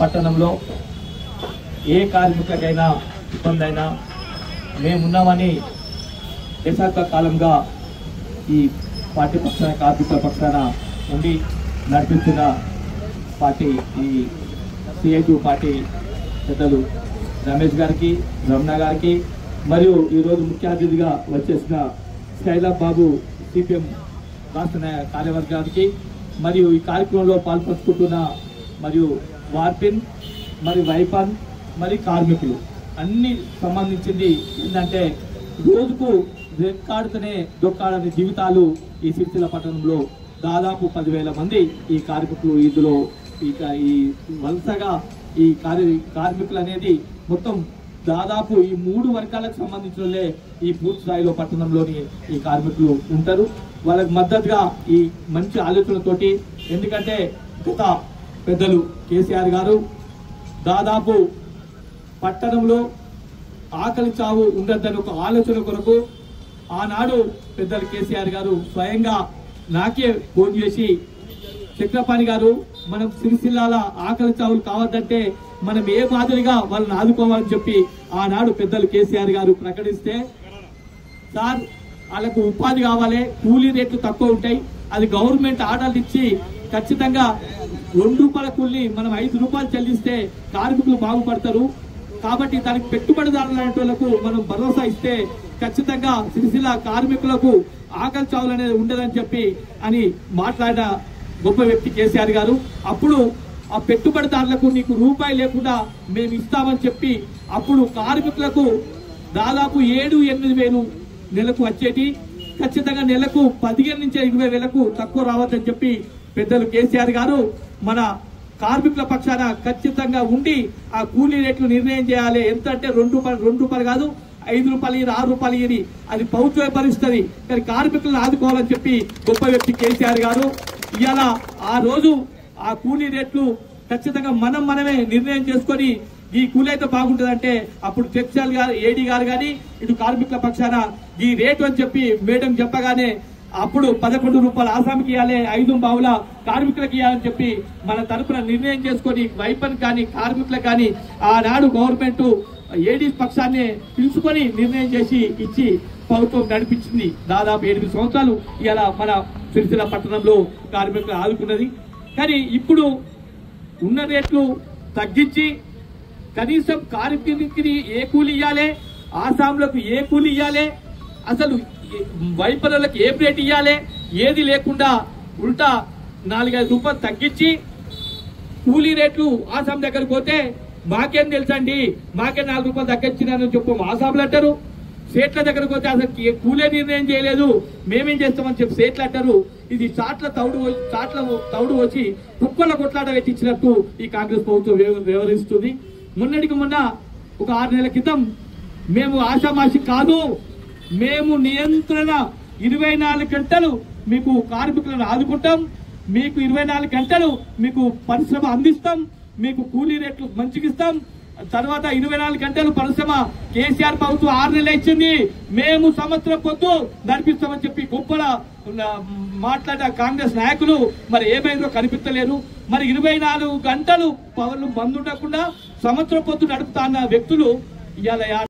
పట్టణంలో ఏ కార్మికులకైనా ఇబ్బంది అయినా మేమున్నామని దశాబ్ద కాలంగా ఈ పార్టీ పక్షాన కార్మికుల పక్షాన ఉండి నడిపిస్తున్న పార్టీ ఈ సిఐటి పార్టీ పెద్దలు రమేష్ గారికి, రమణ గారికి మరియు ఈరోజు ముఖ్య అతిథిగా వచ్చేసిన స్కైలాబ్ బాబు సిపిఎం రాష్ట్ర కార్యవర్గానికి మరియు ఈ కార్యక్రమంలో పాల్పంచుకుంటున్న మరియు వార్పిన్ మరియు వైపన్ మరియు కార్మికులు అన్ని సంబంధించింది ఏంటంటే రోజుకు రెక్కాడుతూనే దొక్కాడని జీవితాలు ఈ సిరిసిల్ల పట్టణంలో దాదాపు 10,000 మంది ఈ కార్మికులు ఇందులో ఈ వలసగా ఈ కార్మికులు అనేది మొత్తం దాదాపు ఈ 3 వర్గాలకు సంబంధించిన ఈ పూర్తి స్థాయిలో పట్టణంలోని ఈ కార్మికులు ఉంటారు. వాళ్ళకి మద్దతుగా ఈ మంచి ఆలోచనతోటి, ఎందుకంటే గత పెద్దలు కేసీఆర్ గారు దాదాపు పట్టణంలో ఆకలి చావు ఉండద్దని ఒక ఆలోచన కొరకు ఆనాడు పెద్దలు కేసీఆర్ గారు స్వయంగా నాకే ఫోన్ చేసి, చక్రపాణి గారు మనం సిరిసిల్లాల ఆకలి చావులు కావద్దంటే మనం ఏ మాదిరిగా వాళ్ళని ఆదుకోవాలని చెప్పి ఆనాడు పెద్దలు కేసీఆర్ గారు ప్రకటిస్తే, సార్ వాళ్ళకు ఉపాధి కావాలి, కూలీ రేట్లు తక్కువ ఉంటాయి, అది గవర్నమెంట్ ఆర్డర్లు ఇచ్చి ఖచ్చితంగా 2 రూపాయల కూలీ మనం 5 రూపాయలు చెల్లిస్తే కార్మికులు బాగుపడతారు, కాబట్టి దానికి పెట్టుబడిదారులకు మనం భరోసా ఇస్తే ఖచ్చితంగా సిరిసిల్ల కార్మికులకు ఆకలి చావులు అనేది ఉండదని చెప్పి అని మాట్లాడిన గొప్ప వ్యక్తి కేసీఆర్ గారు. అప్పుడు ఆ పెట్టుబడిదారులకు నీకు రూపాయి లేకుండా మేము ఇస్తామని చెప్పి అప్పుడు కార్మికులకు దాదాపు 7-8 వేలు నెలకు వచ్చేటి, ఖచ్చితంగా నెలకు 15 నుంచి 20 వేలకు తక్కువ రావద్దని చెప్పి పెద్దలు కేసీఆర్ గారు మన కార్మికుల పక్షాన ఖచ్చితంగా ఉండి ఆ కూలీ రేట్లు నిర్ణయం చేయాలి. ఎంత అంటే 2 రూపాయలు కాదు, 5 రూపాయలు ఇయ్యి, 6 రూపాయలు ఇయ్యి, అది ప్రభుత్వమే భరిస్తుంది, కానీ కార్మికులను ఆదుకోవాలని చెప్పి గొప్ప వ్యక్తి కేసీఆర్ గారు. ఇవాళ ఆ రోజు ఆ కూలీ రేట్లు ఖచ్చితంగా మనమే నిర్ణయం చేసుకొని ఈ కూలీ అయితే బాగుంటుందంటే అప్పుడు టెక్స్టైల్ గారు, ఏడీ గారు కానీ ఇటు కార్మికుల పక్షాన ఈ రేటు అని చెప్పి మేడం చెప్పగానే అప్పుడు 11 రూపాయలు ఆసామికి ఇవ్వాలి, 5 బావుల కార్మికులకు ఇవ్వాలని చెప్పి మన తరపున నిర్ణయం చేసుకొని వైపన్ కానీ కార్మికులకు కానీ ఆనాడు గవర్నమెంట్ ఏడీస్ పక్షాన్ని పిలుచుకొని నిర్ణయం చేసి ఇచ్చి ప్రభుత్వం నడిపించింది. దాదాపు 8 సంవత్సరాలు ఇలా మన సిరిసిల్ల పట్టణంలో కార్మికులు ఆదుకున్నది. కానీ ఇప్పుడు ఉన్న రేట్లు తగ్గించి కనీసం కార్మికునికి ఏ కూలి ఇవ్వాలి, ఆసాంలకు ఏ కూలి ఇవ్వాలి, అసలు వైపరులకు ఏ రేట్ ఇవ్వాలి, ఏది లేకుండా ఉల్టా 4-5 రూపాయలు తగ్గించి కూలీ రేట్లు ఆసాం దగ్గరకు పోతే మాకేం తెలుసండి, మాకే 4 రూపాయలు తగ్గించినానని చెప్పు ఆసాంలు అంటారు. సేట్ల దగ్గరకు పోతే అసలు కూలే నిర్ణయం చేయలేదు, మేమేం చేస్తామని చెప్పి సేట్లు అంటారు. ఇది చాట్ల తౌడు వచ్చి కుక్కల కొట్లాట వెచ్చించినట్టు ఈ కాంగ్రెస్ ప్రభుత్వం వ్యవహరిస్తుంది. మొన్నటికి మొన్న ఒక 6 నెలల క్రితం మేము ఆషామాషి కాదు, మేము నియంత్రణ 24 గంటలు మీకు కార్మికులను ఆదుకుంటాం, మీకు 24 గంటలు మీకు పరిశ్రమ అందిస్తాం, మీకు కూలీ రేట్లు మంచిగిస్తాం, తర్వాత 24 గంటలు పరిశ్రమ కేసీఆర్ ప్రభుత్వం 6 నెలలు ఇచ్చింది, మేము సంవత్సరం పొద్దు నడిపిస్తామని చెప్పి గొప్పగా మాట్లాడిన కాంగ్రెస్ నాయకులు మరి ఏమైందో కనిపించలేరు. మరి 24 గంటలు పవర్లు బంద్ ఉండకుండా సంవత్సరం పొద్దు నడుపుతా అన్న వ్యక్తులు ఇవాళ